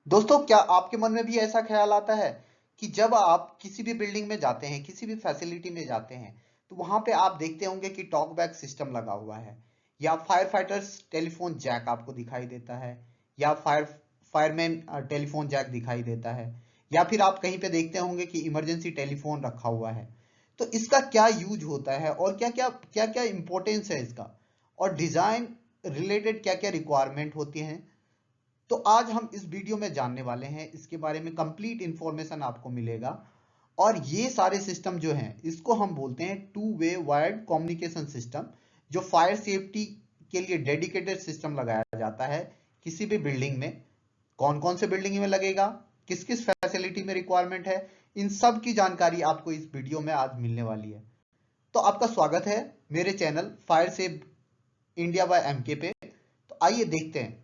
दोस्तों, क्या आपके मन में भी ऐसा ख्याल आता है कि जब आप किसी भी बिल्डिंग में जाते हैं, किसी भी फैसिलिटी में जाते हैं, तो वहां पे आप देखते होंगे कि टॉक बैक सिस्टम लगा हुआ है, या फायर फाइटर्स टेलीफोन जैक आपको दिखाई देता है, या फायरमैन टेलीफोन जैक दिखाई देता है, या फिर आप कहीं पे देखते होंगे कि इमरजेंसी टेलीफोन रखा हुआ है। तो इसका क्या यूज होता है और क्या क्या इंपॉर्टेंस है इसका, और डिजाइन रिलेटेड क्या क्या रिक्वायरमेंट होती हैं। तो आज हम इस वीडियो में जानने वाले हैं, इसके बारे में कंप्लीट इंफॉर्मेशन आपको मिलेगा। और ये सारे सिस्टम जो हैं इसको हम बोलते हैं to way wired communication system, जो फायर सेफ्टी के लिए डेडिकेटेड सिस्टम लगाया जाता है किसी भी बिल्डिंग में। कौन कौन से बिल्डिंग में लगेगा, किस किस फैसिलिटी में रिक्वायरमेंट है, इन सब की जानकारी आपको इस वीडियो में आज मिलने वाली है। तो आपका स्वागत है मेरे channel fire safe India by MK पे। तो आइए देखते हैं।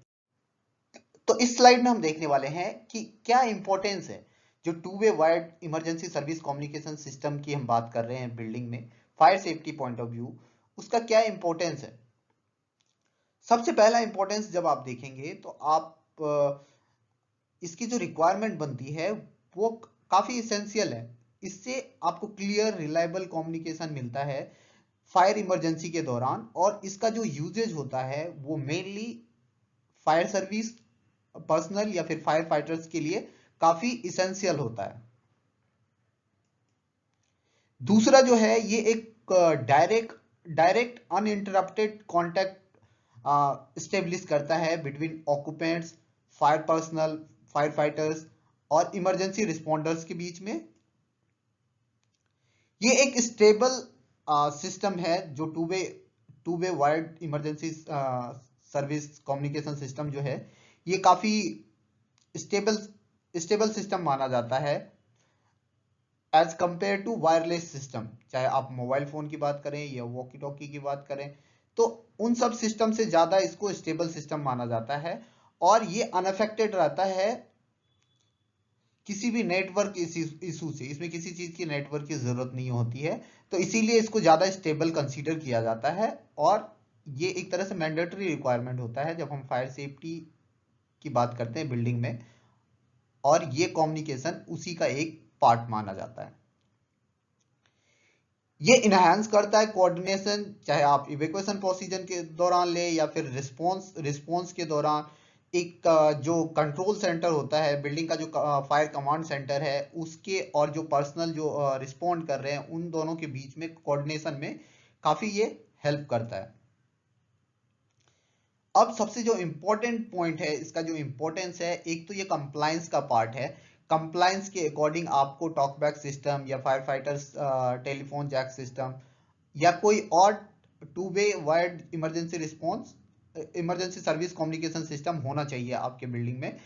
तो इस स्लाइड में हम देखने वाले हैं कि क्या इंपॉर्टेंस है जो to way wired emergency service communication system की हम बात कर रहे हैं बिल्डिंग में, fire safety point of view, उसका क्या इंपॉर्टेंस है। सबसे पहला इंपॉर्टेंस जब आप देखेंगे तो आप इसकी जो रिक्वायरमेंट बनती है वो काफी इसेंशियल है। इससे आपको क्लियर रिलायबल कम्युनिकेशन मिलता है फायर इमरजेंसी के दौरान, और इसका जो यूजेज होता है वो मेनली फायर सर्विस पर्सनल या फिर फायर फाइटर्स के लिए काफी इसेंशियल होता है। दूसरा जो है ये एक direct direct uninterrupted contact establish करता है between occupants, fire personal, fire fighters और इमरजेंसी रिस्पॉन्डर्स के बीच में। ये एक स्टेबल सिस्टम है जो to way wired emergency service communication system जो है ये काफी स्टेबल स्टेबल सिस्टम माना जाता है as compared to wireless system. चाहे आप मोबाइल फोन की बात करें या वॉकी टॉकी की बात करें, तो उन सब सिस्टम से ज्यादा इसको स्टेबल सिस्टम माना जाता है, और ये अनअफेक्टेड रहता है किसी भी नेटवर्क इशू से। इसमें किसी चीज की नेटवर्क की जरूरत नहीं होती है, तो इसीलिए इसको ज्यादा स्टेबल कंसीडर किया जाता है। और ये एक तरह से मैंडेटरी रिक्वायरमेंट होता है जब हम फायर सेफ्टी की बात करते हैं बिल्डिंग में, और ये कम्युनिकेशन उसी का एक पार्ट माना जाता है। ये इनहेंस करता है कोऑर्डिनेशन, चाहे आप इवैक्यूएशन प्रोसीजर के दौरान ले या फिर रिस्पांस के दौरान। एक जो कंट्रोल सेंटर होता है बिल्डिंग का, जो फायर कमांड सेंटर है उसके, और जो पर्सनल जो रिस्पॉन्ड कर रहे हैं, उन दोनों के बीच में कोऑर्डिनेशन में काफी ये हेल्प करता है। अब सबसे जो इम्पोर्टेंट पॉइंट है, इसका जो इम्पोर्टेंस है, एक तो ये कंप्लायंस का पार्ट है। कंप्लायंस के अकॉर्डिंग आपको टॉकबैक सिस्टम या fire fighters telephone jack system या कोई और two way wired emergency response emergency service communication system होना चाहिए आपके बिल्डिंग में।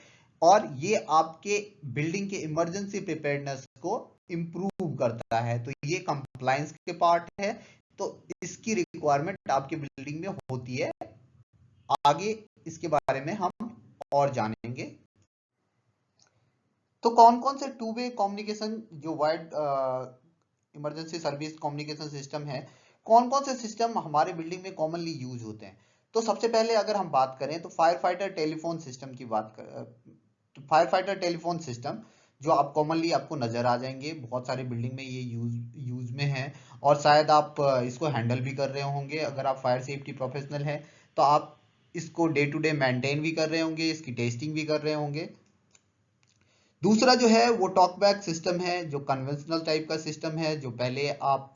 और ये आपके बिल्डिंग के इमरजेंसी प्रिपेयर्डनेस को इम्प्रूव करता है, तो ये कंप्लायंस के पार्ट है। तो इसकी रिक्वायरमेंट आपके बिल्डिंग में होती है। आगे इसके बारे में हम और जानेंगे। तो कौन कौन से टू वे कम्युनिकेशन जो wired emergency service communication system है, कौन कौन से सिस्टम हमारे बिल्डिंग में कॉमनली यूज होते हैं। तो सबसे पहले अगर हम बात करें तो फायर फाइटर टेलीफोन सिस्टम की बात कर, तो फायर फाइटर टेलीफोन सिस्टम जो आप कॉमनली आपको नजर आ जाएंगे, बहुत सारे बिल्डिंग में ये यूज में है। और शायद आप इसको हैंडल भी कर रहे होंगे। अगर आप फायर सेफ्टी प्रोफेशनल हैं तो आप इसको डे टू डे मेंटेन भी कर रहे होंगे, इसकी टेस्टिंग भी कर रहे होंगे। दूसरा जो है वो टॉकबैक सिस्टम है, जो कन्वेंशनल टाइप का सिस्टम है। जो पहले आप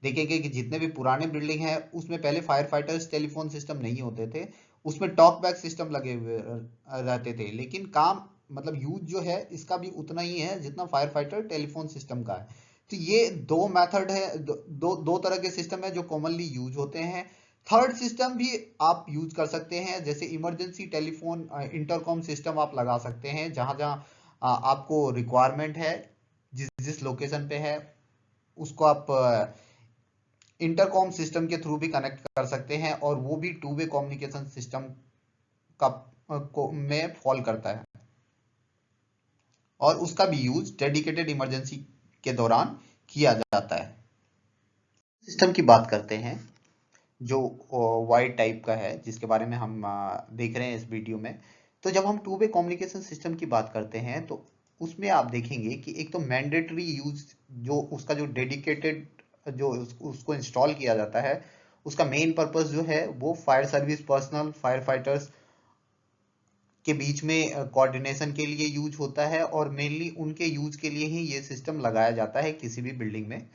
देखेंगे कि जितने भी पुराने बिल्डिंग है उसमें पहले फायर फाइटर्स टेलीफोन सिस्टम नहीं होते थे, उसमें टॉकबैक सिस्टम लगे हुए रहते थे। लेकिन काम मतलब यूज जो है इसका भी उतना ही है जितना फायर फाइटर टेलीफोन सिस्टम का है। तो ये दो मेथड है, दो तरह के सिस्टम है जो कॉमनली यूज होते हैं। थर्ड सिस्टम भी आप यूज कर सकते हैं, जैसे इमरजेंसी टेलीफोन इंटरकॉम सिस्टम आप लगा सकते हैं। जहां जहां आपको रिक्वायरमेंट है, जिस जिस लोकेशन पे है, उसको आप इंटरकॉम सिस्टम के थ्रू भी कनेक्ट कर सकते हैं, और वो भी टू वे कम्युनिकेशन सिस्टम का में फॉल करता है। और उसका भी यूज डेडिकेटेड इमरजेंसी के दौरान किया जाता है। सिस्टम की बात करते हैं जो वाइड टाइप का है, जिसके बारे में हम देख रहे हैं इस वीडियो में। तो जब हम टू वे कम्युनिकेशन सिस्टम की बात करते हैं तो उसमें आप देखेंगे कि एक तो मैंडेटरी यूज, जो उसका जो डेडिकेटेड जो उसको इंस्टॉल किया जाता है, उसका मेन पर्पस जो है वो fire service personal, fire fighters के बीच में कोऑर्डिनेशन के लिए यूज होता है, और मेनली उनके यूज के लिए ही ये सिस्टम लगाया जाता है किसी भी बिल्डिंग में,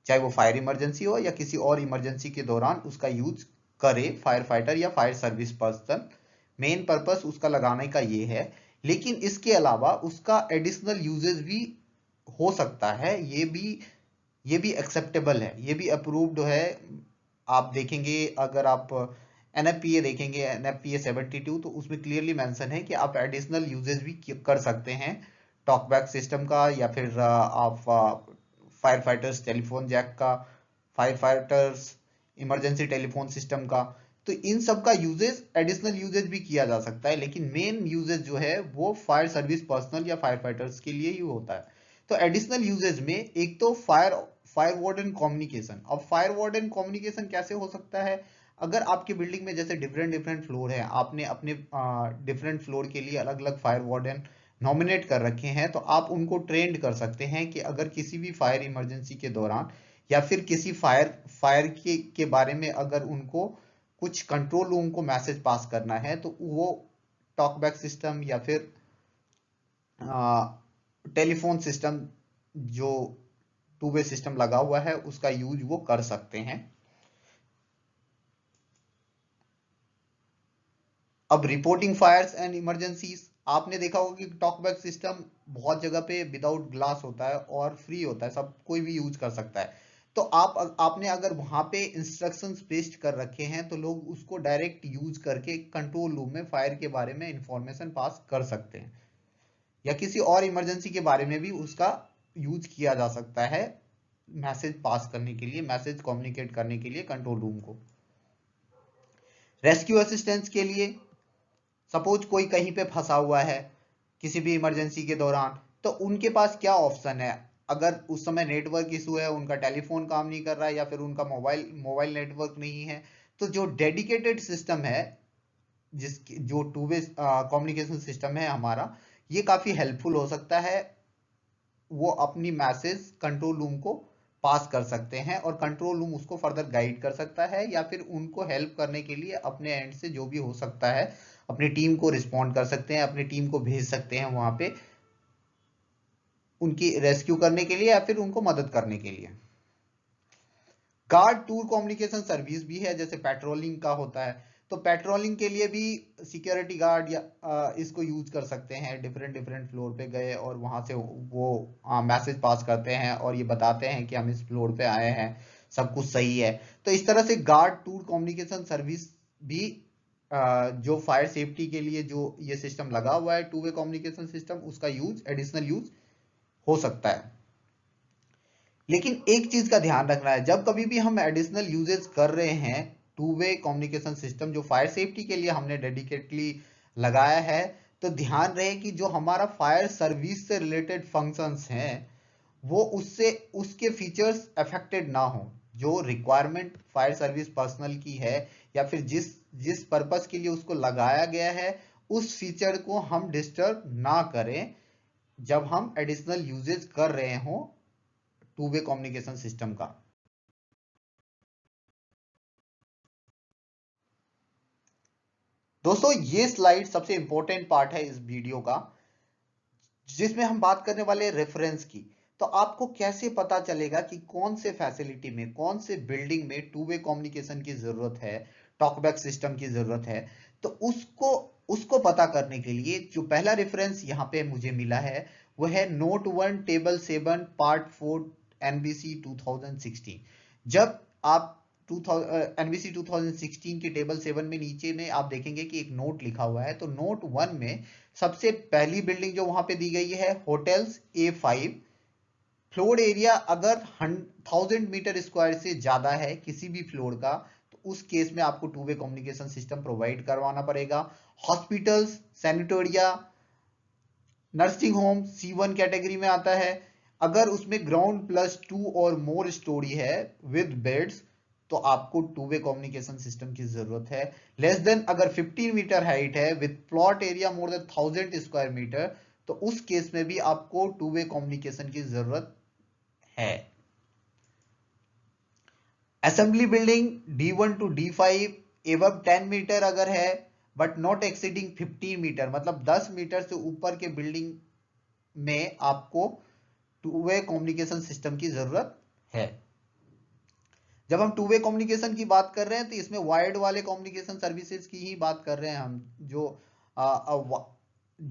चाहे वो फायर इमरजेंसी हो या किसी और इमरजेंसी के दौरान उसका यूज करे फायर फाइटर या fire service person. Main purpose उसका लगाने का ये है, लेकिन इसके अलावा उसका एडिशनल यूजेस भी हो सकता है, ये भी एक्सेप्टेबल है, ये भी अप्रूव्ड है। आप देखेंगे, अगर आप एनएफपीए देखेंगे, एनएफपीए 72, तो उसमें क्लियरली मेंशन है कि आप एडिशनल यूजेस भी कर सकते हैं टॉकबैक सिस्टम का, या फिर आप फायर फाइटर्स टेलीफोन जैक का, fire fighters emergency telephone system का। तो इन सब का यूजेस, एडिशनल यूजेस भी किया जा सकता है, लेकिन मेन यूजेस जो है वो फायर सर्विस पर्सनल या फायर फाइटर्स के लिए ही होता है। तो एडिशनल यूजेस में एक तो फायर फायर वार्डन कम्युनिकेशन। अब फायर वार्डन कम्युनिकेशन कैसे हो सकता है? अगर आपकी बिल्डिंग में जैसे डिफरेंट डिफरेंट फ्लोर है, आपने अपने डिफरेंट फ्लोर के लिए अलग अलग फायर वार्डन नॉमिनेट कर रखे हैं, तो आप उनको ट्रेंड कर सकते हैं कि अगर किसी भी फायर इमरजेंसी के दौरान या फिर किसी फायर फायर के बारे में अगर उनको कुछ कंट्रोल रूम को मैसेज पास करना है, तो वो टॉकबैक सिस्टम या फिर टेलीफोन सिस्टम जो टू वे सिस्टम लगा हुआ है उसका यूज वो कर सकते हैं। अब रिपोर्टिंग फायर्स एंड इमरजेंसीज, आपने देखा होगा कि टॉकबैक सिस्टम बहुत जगह पे विदाउट ग्लास होता है और फ्री होता है, सब कोई भी यूज कर सकता है। तो आपने अगर वहां पे इंस्ट्रक्शंस पेस्ट कर रखे हैं, तो लोग उसको डायरेक्ट यूज करके कंट्रोल रूम में फायर के बारे में इंफॉर्मेशन पास कर सकते हैं, या किसी और इमरजेंसी के बारे में भी उसका यूज किया जा सकता है, मैसेज पास करने के लिए, मैसेज कम्युनिकेट करने के लिए कंट्रोल रूम को। रेस्क्यू असिस्टेंस के लिए, सपोज कोई कहीं पे फंसा हुआ है किसी भी इमरजेंसी के दौरान, तो उनके पास क्या ऑप्शन है? अगर उस समय नेटवर्क इशू है, उनका टेलीफोन काम नहीं कर रहा है, या फिर उनका मोबाइल नेटवर्क नहीं है, तो जो डेडिकेटेड सिस्टम है, जो टू वे कम्युनिकेशन सिस्टम है हमारा, ये काफी हेल्पफुल हो सकता है। वो अपनी मैसेज कंट्रोल रूम को पास कर सकते हैं और कंट्रोल रूम उसको फर्दर गाइड कर सकता है, या फिर उनको हेल्प करने के लिए अपने एंड से जो भी हो सकता है अपनी टीम को रिस्पॉन्ड कर सकते हैं, अपनी टीम को भेज सकते हैं वहां पे उनकी रेस्क्यू करने के लिए या फिर उनको मदद करने के लिए। गार्ड टूर कम्युनिकेशन सर्विस भी है, जैसे पेट्रोलिंग का होता है, तो पेट्रोलिंग के लिए भी सिक्योरिटी गार्ड या इसको यूज कर सकते हैं। डिफरेंट डिफरेंट फ्लोर पे गए और वहां से वो मैसेज पास करते हैं और ये बताते हैं कि हम इस फ्लोर पे आए हैं, सब कुछ सही है। तो इस तरह से गार्ड टूर कम्युनिकेशन सर्विस भी जो फायर सेफ्टी के लिए जो ये सिस्टम लगा हुआ है टू वे कम्युनिकेशन सिस्टम, उसका यूज, एडिशनल यूज हो सकता है। लेकिन एक चीज का ध्यान रखना है, जब कभी भी हम एडिशनल यूजेस कर रहे हैं टू वे कम्युनिकेशन सिस्टम जो फायर सेफ्टी के लिए हमने डेडिकेटली लगाया है, तो ध्यान रहे कि जो हमारा फायर सर्विस से रिलेटेड फंक्शंस हैं वो उससे उसके फीचर्स अफेक्टेड ना हो। जो रिक्वायरमेंट फायर सर्विस पर्सनल की है या फिर जिस जिस पर्पस के लिए उसको लगाया गया है, उस फीचर को हम डिस्टर्ब ना करें जब हम एडिशनल यूजेस कर रहे हो टू वे कम्युनिकेशन सिस्टम का। दोस्तों, ये स्लाइड सबसे इंपॉर्टेंट पार्ट है इस वीडियो का, जिसमें हम बात करने वाले रेफरेंस की। तो आपको कैसे पता चलेगा कि कौन से फैसिलिटी में, कौन से बिल्डिंग में टू वे कम्युनिकेशन की जरूरत है, टॉकबैक सिस्टम की जरूरत है? तो उसको उसको पता करने के लिए जो पहला रेफरेंस यहाँ पे मुझे मिला है वो है नोट 1 टेबल 7 पार्ट 4 एनबीसी 2016। जब आप एनबीसी 2016 के टेबल 7 में नीचे में आप देखेंगे कि एक नोट लिखा हुआ है, तो नोट 1 में सबसे पहली बिल्डिंग जो वहां पे दी गई है होटल्स A5, फ्लोर एरिया अगर 1000 मीटर स्क्वायर से ज्यादा है किसी भी फ्लोर का, तो उस केस में आपको two way communication system provide करवाना पड़ेगा। Hospitals, sanatoria, nursing home C1 category में आता है। अगर उसमें ग्राउंड +2 और मोर स्टोरी है विद बेड्स, तो आपको टू वे कम्युनिकेशन सिस्टम की जरूरत है। लेस देन अगर 15 मीटर हाइट है with plot area more than 1000 square metre, तो उस केस में भी आपको टू वे कम्युनिकेशन की जरूरत है। Assembly building D1 to D5 एवं 10 मीटर अगर है बट नॉट एक्सीडिंग 15 मीटर, मतलब 10 मीटर से ऊपर के बिल्डिंग में आपको टू वे कम्युनिकेशन सिस्टम की जरूरत है। जब हम टू वे कम्युनिकेशन की बात कर रहे हैं तो इसमें वायर्ड वाले कम्युनिकेशन सर्विसेज की ही बात कर रहे हैं हम, जो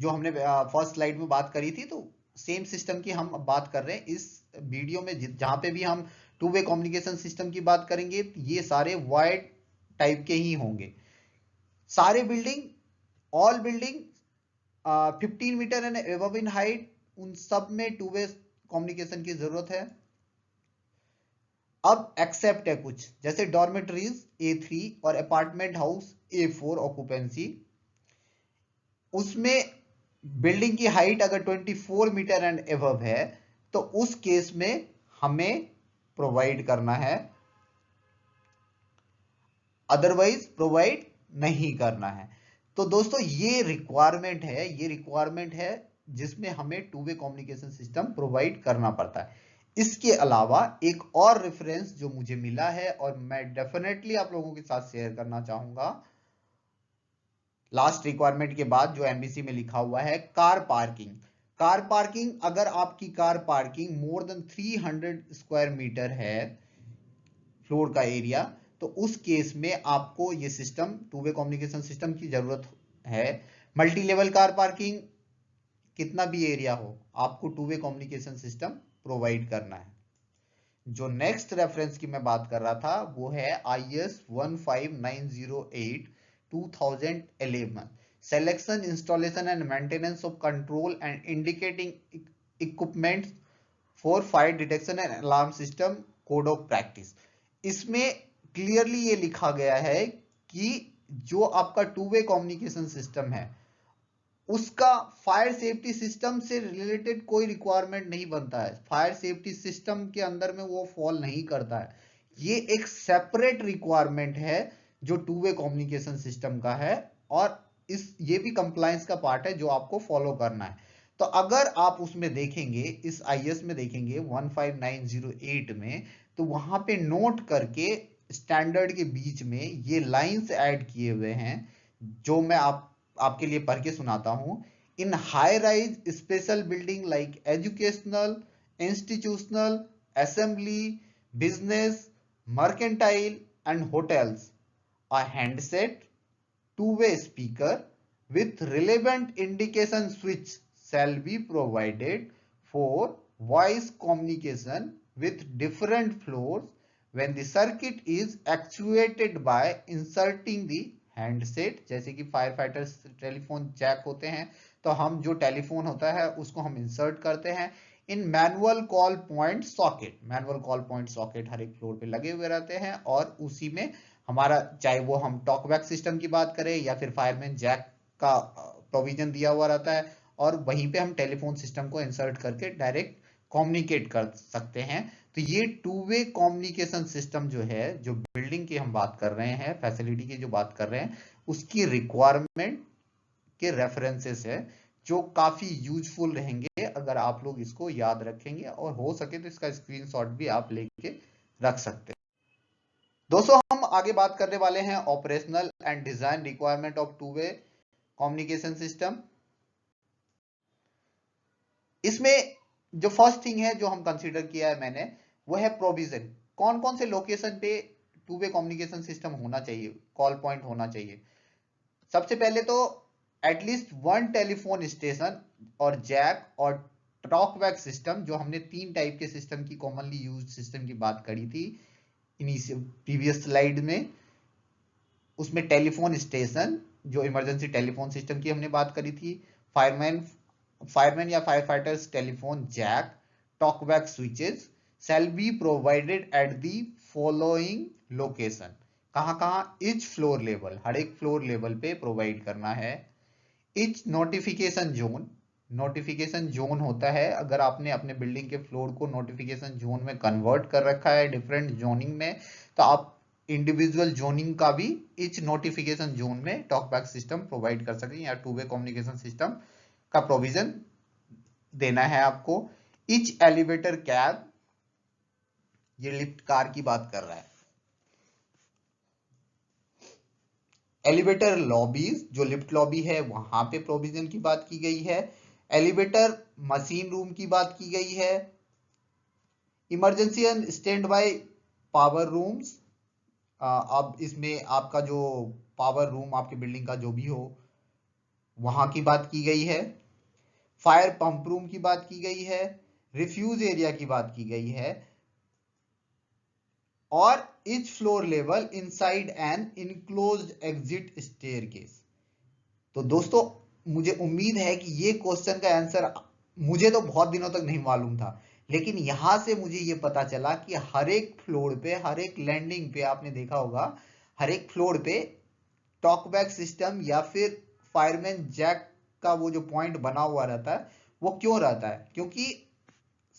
हमने फर्स्ट स्लाइड में बात करी थी, तो सेम सिस्टम की हम बात कर रहे हैं इस वीडियो में। जहां पे भी हम टू वे कम्युनिकेशन सिस्टम की बात करेंगे ये सारे वायर्ड टाइप के ही होंगे। सारे building, all building 15 metre and above in height, उन सब में टू वे कम्युनिकेशन की जरूरत है। अब एक्सेप्ट है कुछ, जैसे डॉर्मेटरीज A3 और अपार्टमेंट हाउस A4 ऑक्यूपेंसी, उसमें बिल्डिंग की हाइट अगर 24 मीटर एंड एबव है तो उस केस में हमें प्रोवाइड करना है, अदरवाइज प्रोवाइड नहीं करना है। तो दोस्तों ये रिक्वायरमेंट है जिसमें हमें to way communication system provide करना पड़ता है। इसके अलावा एक और रेफरेंस जो मुझे मिला है और मैं डेफिनेटली आप लोगों के साथ शेयर करना चाहूंगा, लास्ट रिक्वायरमेंट के बाद जो एमबीसी में लिखा हुआ है, कार पार्किंग। कार पार्किंग, अगर आपकी car parking more than 300 square metre है फ्लोर का एरिया, तो उस केस में आपको ये system, two way communication system की जरूरत है। मल्टी लेवल कार पार्किंग, कितना भी एरिया हो आपको two way communication system provide करना है। जो नेक्स्ट रेफरेंस की मैं बात कर रहा था वो है IS 15908 2011, selection, installation and maintenance of control and indicating equipment for fire detection and alarm system code of practice. इसमें क्लियरली ये लिखा गया है कि जो आपका टू वे कम्युनिकेशन सिस्टम है उसका फायर सेफ्टी सिस्टम से रिलेटेड कोई रिक्वायरमेंट नहीं बनता है, फायर सेफ्टी सिस्टम के अंदर में वो फॉल नहीं करता है। ये एक सेपरेट रिक्वायरमेंट है जो टू वे कम्युनिकेशन सिस्टम का है, और ये भी कंप्लायंस का पार्ट है जो आपको फॉलो करना है। तो अगर आप उसमें देखेंगे, इस IS में देखेंगे 15908 में, तो वहां पे नोट करके स्टैंडर्ड के बीच में ये लाइंस ऐड किए हुए हैं जो मैं आपके लिए पढ़ के सुनाता हूं। इन high rise special building like educational, institutional, assembly, business, mercantile and hotels, a handset, two-way speaker with relevant indication switch shall be provided for voice communication with different floors when the circuit is actuated by inserting the handset. जैसे कि fire fighters telephone Jack होते हैं, तो हम जो telephone होता है उसको हम इंसर्ट करते हैं इन manual call point socket. Manual call point socket हर एक फ्लोर पे लगे हुए रहते हैं, और उसी में हमारा, चाहे वो हम टॉकबैक सिस्टम की बात करें या फिर फायरमैन जैक का प्रोविजन दिया हुआ रहता है, और वहीं पे हम टेलीफोन सिस्टम को इंसर्ट करके डायरेक्ट कम्युनिकेट कर सकते हैं। तो ये टू वे कम्युनिकेशन सिस्टम जो है, जो बिल्डिंग की हम बात कर रहे हैं, फैसिलिटी की जो बात कर रहे हैं, उसकी रिक्वायरमेंट के रेफरेंसेस है जो काफी यूजफुल रहेंगे अगर आप लोग इसको याद रखेंगे, और हो सके तो इसका स्क्रीनशॉट भी आप लेके रख सकते हैं। दोस्तों हम आगे बात करने वाले हैं operational and design requirement of to way communication system. इसमें जो फर्स्ट थिंग है जो हम कंसीडर किया है मैंने, वो है प्रोविजन। कौन कौन से लोकेशन पे टू वे कम्युनिकेशन सिस्टम होना चाहिए, कॉल पॉइंट होना चाहिए। सबसे पहले तो एटलीस्ट वन टेलीफोन स्टेशन और जैक और टॉकबैक सिस्टम, जो हमने 3 टाइप के सिस्टम की कॉमनली यूज्ड सिस्टम की बात करी थी प्रीवियस स्लाइड में। उसमें टेलीफोन स्टेशन, जो इमरजेंसी टेलीफोन सिस्टम की हमने बात करी थी, फायरमैन या fire fighters telephone jack, talkback switches shall be provided at the following location। कहां कहां, इच फ्लोर लेवल, हर एक फ्लोर लेवल पे प्रोवाइड करना है। Etch notification zone, notification zone होता है अगर आपने अपने बिल्डिंग के फ्लोर को नोटिफिकेशन जोन में कन्वर्ट कर रखा है डिफरेंट जोनिंग में, तो आप इंडिविजुअल जोनिंग का भी ईच नोटिफिकेशन जोन में टॉकबैक सिस्टम प्रोवाइड कर सके या टू वे कम्युनिकेशन सिस्टम का प्रोविजन देना है आपको। ईच एलिवेटर कैब, ये लिफ्ट कार की बात कर रहा है। एलिवेटर लॉबीज, जो लिफ्ट लॉबी है वहां पे प्रोविजन की बात की गई है। एलिवेटर मशीन रूम की बात की गई है। Emergency and stand by power rooms, अब इसमें आपका जो पावर रूम आपकी बिल्डिंग का जो भी हो वहां की बात की गई है। फायर पंप रूम की बात की गई है। रिफ्यूज एरिया की बात की गई है। और each floor level inside N enclosed exit staircase. तो दोस्तों मुझे उम्मीद है कि ये क्वेश्चन का आंसर मुझे तो बहुत दिनों तक नहीं मालूम था, लेकिन यहां से मुझे ये पता चला कि हर एक फ्लोर पे, हर एक लैंडिंग पे आपने देखा होगा, हर एक फ्लोर पे टॉकबैक सिस्टम या फिर फायरमैन जैक का वो जो पॉइंट बना हुआ रहता है वो क्यों रहता है, क्योंकि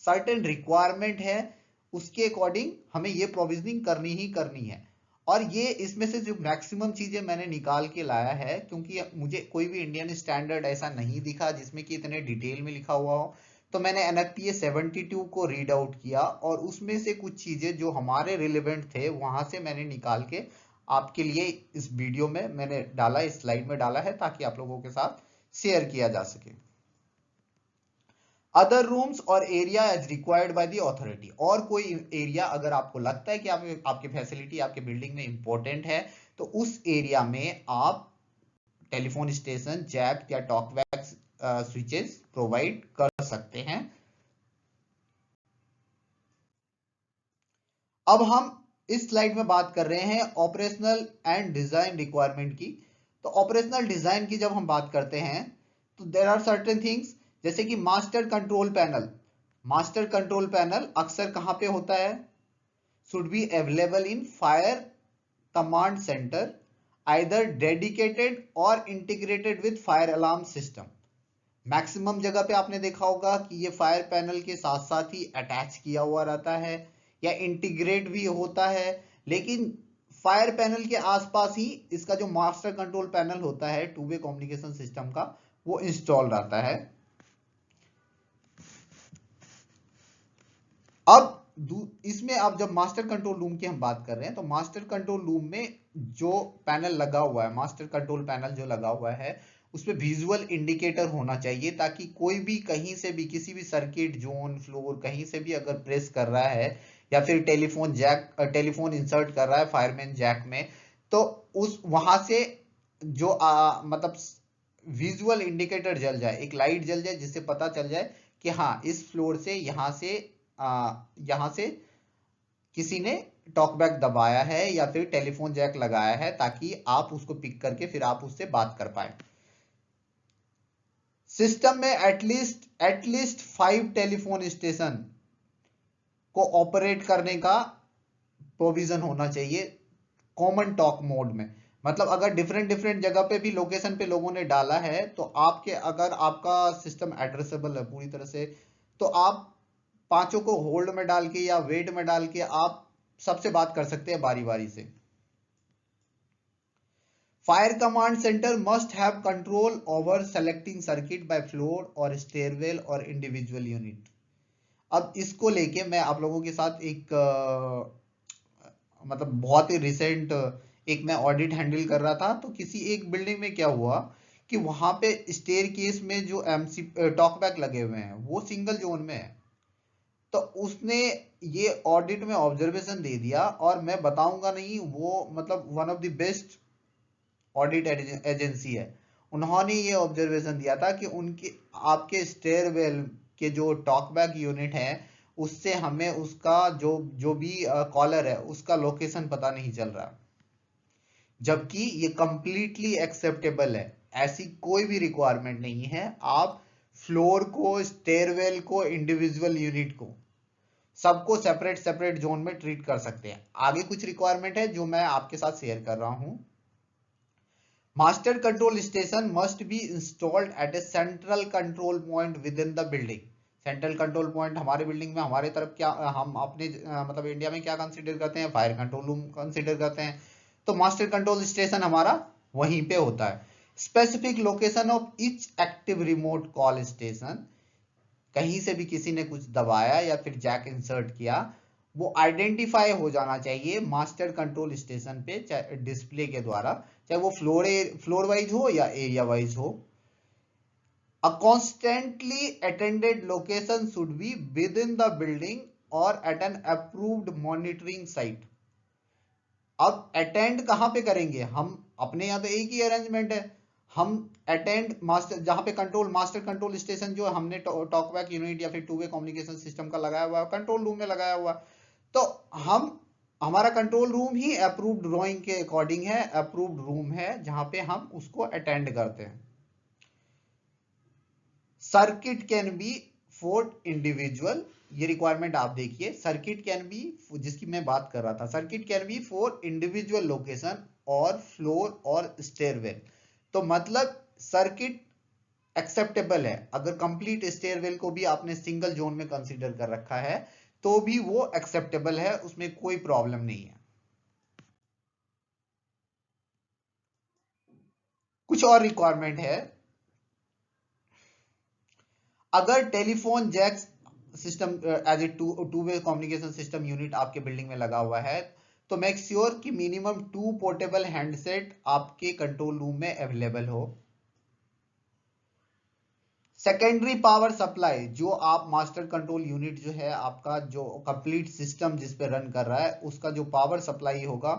सर्टेन रिक्वायरमेंट है, उसके अकॉर्डिंग हमें ये प्रोविजनिंग करनी ही करनी है। और ये इसमें से जो मैक्सिमम चीजें मैंने निकाल के लाया है, क्योंकि मुझे कोई भी इंडियन स्टैंडर्ड ऐसा नहीं दिखा जिसमें कि इतने डिटेल में लिखा हुआ हो, तो मैंने एनएफपीए 72 को रीड आउट किया और उसमें से कुछ चीजें जो हमारे रिलेवेंट थे वहां से मैंने निकाल के आपके लिए इस वीडियो में मैंने डाला, इस स्लाइड में डाला है, ताकि आप लोगों के साथ शेयर किया जा सके। अदर रूम्स और area as required by the authority, और कोई एरिया अगर आपको लगता है कि आपकी फैसिलिटी आपके बिल्डिंग में इंपॉर्टेंट है, तो उस एरिया में आप टेलीफोन स्टेशन, जैक या टॉकबैक स्विचेस प्रोवाइड कर सकते हैं। अब हम इस स्लाइड में बात कर रहे हैं ऑपरेशनल एंड डिजाइन रिक्वायरमेंट की। तो ऑपरेशनल डिजाइन की जब हम बात करते हैं तो देयर आर सर्टेन थिंग्स, जैसे कि master control panel. Master control panel अक्सर कहां पे होता है? Should be available in fire command centre, either dedicated or integrated with fire alarm system. Maximum जगह पे आपने देखा होगा कि ये फायर पैनल के साथ साथ ही अटैच किया हुआ रहता है या इंटीग्रेट भी होता है, लेकिन फायर पैनल के आसपास ही इसका जो मास्टर कंट्रोल पैनल होता है टू वे कम्युनिकेशन सिस्टम का, वो इंस्टॉल रहता है। अब इसमें आप जब मास्टर कंट्रोल रूम की हम बात कर रहे हैं, तो मास्टर कंट्रोल रूम में जो पैनल लगा हुआ है, मास्टर कंट्रोल पैनल जो लगा हुआ है, उसमें विजुअल इंडिकेटर होना चाहिए, ताकि कोई भी कहीं से भी किसी भी सर्किट जोन फ्लोर कहीं से भी अगर प्रेस कर रहा है या फिर टेलीफोन इंसर्ट कर रहा है फायरमैन जैक में, तो उस वहां से जो मतलब विजुअल इंडिकेटर जल जाए, एक लाइट जल जाए, जिससे पता चल जाए कि हाँ इस फ्लोर से यहां से किसी ने टॉकबैक दबाया है या फिर टेलीफोन जैक लगाया है, ताकि आप उसको पिक करके फिर आप उससे बात कर पाए। सिस्टम में एटलीस्ट 5 टेलीफोन स्टेशन को ऑपरेट करने का प्रोविजन होना चाहिए कॉमन टॉक मोड में। मतलब अगर डिफरेंट डिफरेंट जगह पे भी लोकेशन पे लोगों ने डाला है, तो आपके अगर आपका सिस्टम एड्रेसेबल है पूरी तरह से, तो आप पांचों को होल्ड में डाल के या वेट में डाल के आप सबसे बात कर सकते हैं बारी बारी से। Fire command centre must have control over selecting circuit by floor और स्टेयरवेल और इंडिविजुअल यूनिट। अब इसको लेके मैं आप लोगों के साथ एक मतलब बहुत ही रिसेंट एक मैं ऑडिट हैंडल कर रहा था, तो किसी एक बिल्डिंग में क्या हुआ कि वहां पे स्टेयर केस में जो एमसी टॉकबैक लगे हुए हैं वो सिंगल जोन में है। तो उसने ये ऑडिट में ऑब्जर्वेशन दे दिया, और मैं बताऊंगा नहीं, वो मतलब one of the best audit agency है। उन्होंने ये ऑब्जर्वेशन दिया था कि उनके आपके स्टेयरवेल के जो टॉकबैक यूनिट है उससे हमें उसका जो जो भी कॉलर है उसका लोकेशन पता नहीं चल रहा, जबकि ये कंप्लीटली एक्सेप्टेबल है। ऐसी कोई भी रिक्वायरमेंट नहीं है। आप फ्लोर को, स्टेयरवेल को, इंडिविजुअल यूनिट को, सबको सेपरेट सेपरेट जोन में ट्रीट कर सकते हैं। आगे कुछ रिक्वायरमेंट है जो मैं आपके साथ शेयर कर रहा हूं। Master control station must be installed eight A central control point with in the building. Central control point हमारे बिल्डिंग में हमारे तरफ क्या, हम अपने मतलब इंडिया में क्या कंसीडर करते हैं, फायर कंट्रोल रूम कंसीडर करते हैं। तो मास्टर कंट्रोल स्टेशन हमारा वहीं पे होता है। Specific location of each active remote call station, कहीं से भी किसी ने कुछ दबाया या फिर जैक इंसर्ट किया, वो आइडेंटिफाई हो जाना चाहिए मास्टर कंट्रोल स्टेशन पे, डिस्प्ले के द्वारा, चाहे वो फ्लोर वाइज हो या एरिया वाइज हो। A constantly attended location should be within the building or at an approved monitoring site. अब अटेंड कहां पे करेंगे हम, अपने यहाँ तो एक ही अरेंजमेंट है, हम अटेंड मास्टर जहां पे कंट्रोल मास्टर कंट्रोल स्टेशन जो हमने टॉकबैक यूनिट या फिर टू वे कम्युनिकेशन सिस्टम का लगाया हुआ है, कंट्रोल रूम में लगाया हुआ, तो हम हमारा कंट्रोल रूम ही अप्रूव्ड ड्राइंग के अकॉर्डिंग है, अप्रूव्ड रूम है जहां पे हम उसको अटेंड करते हैं। Circuit can be for individual, ये रिक्वायरमेंट आप देखिए, सर्किट कैन बी, जिसकी मैं बात कर रहा था, circuit can be for individual location और फ्लोर और स्टेयरवेल। तो मतलब सर्किट एक्सेप्टेबल है, अगर कंप्लीट स्टेयरवेल को भी आपने सिंगल जोन में कंसीडर कर रखा है तो भी वो एक्सेप्टेबल है, उसमें कोई प्रॉब्लम नहीं है। कुछ और रिक्वायरमेंट है, अगर telephone jack system as a two way communication system unit आपके बिल्डिंग में लगा हुआ है, तो मेक श्योर कि मिनिमम 2 पोर्टेबल हैंडसेट आपके कंट्रोल रूम में अवेलेबल हो। सेकेंडरी पावर सप्लाई, जो आप मास्टर कंट्रोल यूनिट जो है आपका, जो कंप्लीट सिस्टम जिस पे रन कर रहा है, उसका जो पावर सप्लाई होगा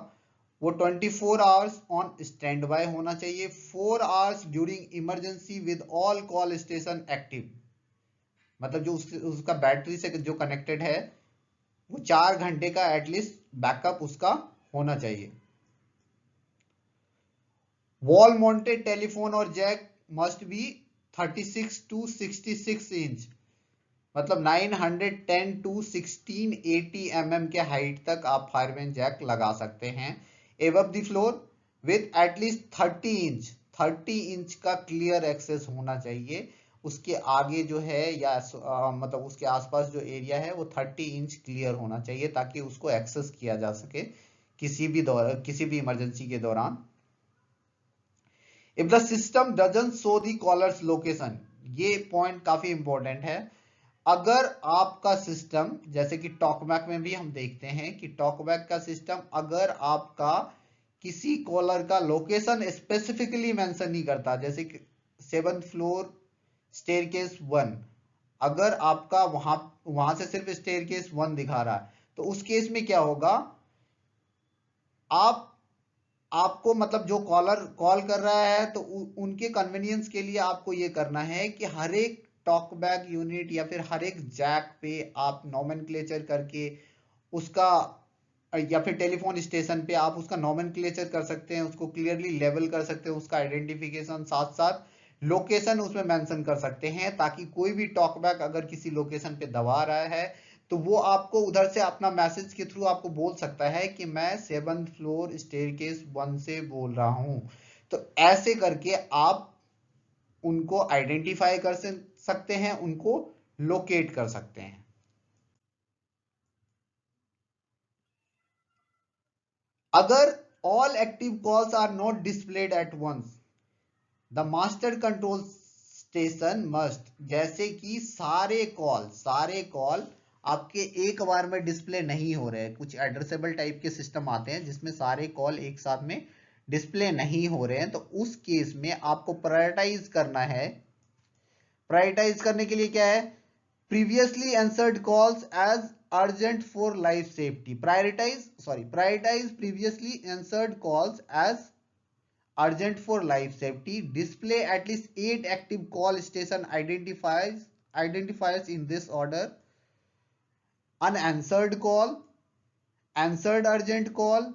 वो 24 आवर्स ऑन स्टैंड बाय होना चाहिए, 4 hours during emergency with all call station active. मतलब जो उसका बैटरी से जो कनेक्टेड है वो 4 घंटे का एटलीस्ट बैकअप उसका होना चाहिए। वॉल माउंटेड टेलीफोन और jack must be 36 to 66 inch, मतलब 910 टू 1680 mm के हाइट तक आप फायरमैन जैक लगा सकते हैं, above the floor with at least 30 inch का क्लियर एक्सेस होना चाहिए। उसके आगे जो है या मतलब उसके आसपास जो एरिया है वो 30 इंच क्लियर होना चाहिए ताकि उसको एक्सेस किया जा सके किसी भी इमरजेंसी के दौरान। If the system doesn't show the caller's location, ये पॉइंट काफी इंपॉर्टेंट है, अगर आपका सिस्टम, जैसे कि टॉकबैक में भी हम देखते हैं कि टॉकबैक का सिस्टम अगर आपका किसी कॉलर का लोकेशन स्पेसिफिकली मेंशन नहीं करता, जैसे कि 7th फ्लोर स्टेयरकेस 1, अगर आपका वहां से सिर्फ स्टेयरकेस 1 दिखा रहा है, तो उस केस में क्या होगा, आपको मतलब जो कॉलर कॉल कर रहा है तो उनके कन्वीनियंस के लिए आपको ये करना है कि हर एक टॉकबैक यूनिट या फिर हर एक जैक पे आप नॉमेनक्लेचर करके उसका, या फिर टेलीफोन स्टेशन पे आप उसका नॉमेनक्लेचर कर सकते हैं, उसको क्लियरली लेबल कर सकते हैं, उसका आइडेंटिफिकेशन, साथ साथ लोकेशन उसमें मेंशन कर सकते हैं, ताकि कोई भी टॉकबैक अगर किसी लोकेशन पे दबा रहा है तो वो आपको उधर से अपना मैसेज के थ्रू आपको बोल सकता है कि मैं 7th फ्लोर स्टेयरकेस 1 से बोल रहा हूं। तो ऐसे करके आप उनको आइडेंटिफाई कर सकते हैं, उनको लोकेट कर सकते हैं। अगर all active calls are not displayed at once, the master control station must, जैसे कि सारे कॉल आपके एक बार में डिस्प्ले नहीं हो रहे हैं, कुछ एड्रेसेबल टाइप के सिस्टम आते हैं जिसमें सारे कॉल एक साथ में डिस्प्ले नहीं हो रहे हैं, तो उस केस में आपको प्रायोरिटाइज करना है। प्रायोरिटाइज करने के लिए क्या है, previously answered calls as urgent for life safety, prioritize previously answered calls as urgent for life safety, display at least 8 active call station identifiers in this order: unanswered call, answered urgent call,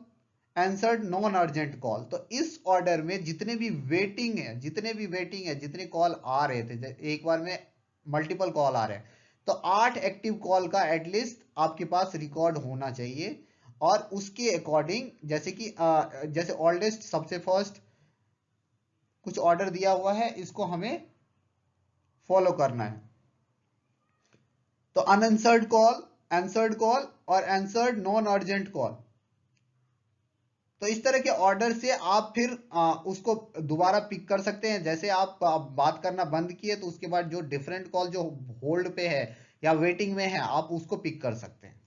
answered non urgent call। तो इस order में जितने भी waiting है, जितने call आ रहे थे, एक बार में मल्टीपल कॉल आ रहे हैं, तो 8 एक्टिव कॉल का एटलीस्ट आपके पास रिकॉर्ड होना चाहिए, और उसके अकॉर्डिंग जैसे ओल्डेस्ट सबसे फर्स्ट कुछ ऑर्डर दिया हुआ है, इसको हमें फॉलो करना है। तो अनआंसर्ड कॉल, आंसर्ड कॉल और आंसर्ड नॉन अर्जेंट कॉल। तो इस तरह के ऑर्डर से आप फिर उसको दोबारा पिक कर सकते हैं। जैसे आप बात करना बंद किए तो उसके बाद जो डिफरेंट कॉल जो होल्ड पे है या वेटिंग में है, आप उसको पिक कर सकते हैं।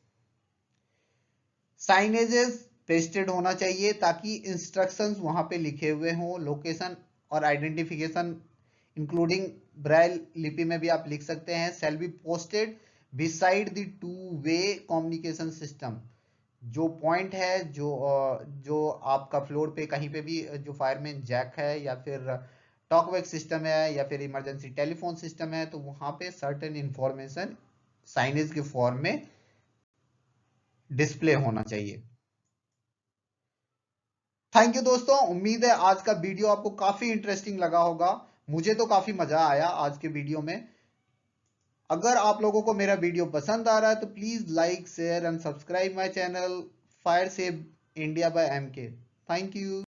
साइनेजेस पेस्टेड होना चाहिए ताकि इंस्ट्रक्शंस वहां पे लिखे हुए हों। लोकेशन और आइडेंटिफिकेशन इंक्लूडिंग ब्राइल लिपि में भी आप लिख सकते हैं। Shall be posted beside the two way communication system. जो पॉइंट है, जो आपका फ्लोर पे कहीं पे भी जो फायरमैन जैक है या फिर टॉकबैक सिस्टम है या फिर इमरजेंसी टेलीफोन सिस्टम है, तो वहां पे सर्टेन इंफॉर्मेशन साइनेज के फॉर्म में डिस्प्ले होना चाहिए। थैंक यू दोस्तों, उम्मीद है आज का वीडियो आपको काफी इंटरेस्टिंग लगा होगा। मुझे तो काफी मजा आया आज के वीडियो में। अगर आप लोगों को मेरा वीडियो पसंद आ रहा है तो please like, share and subscribe my channel fire save India by MK. Thank you.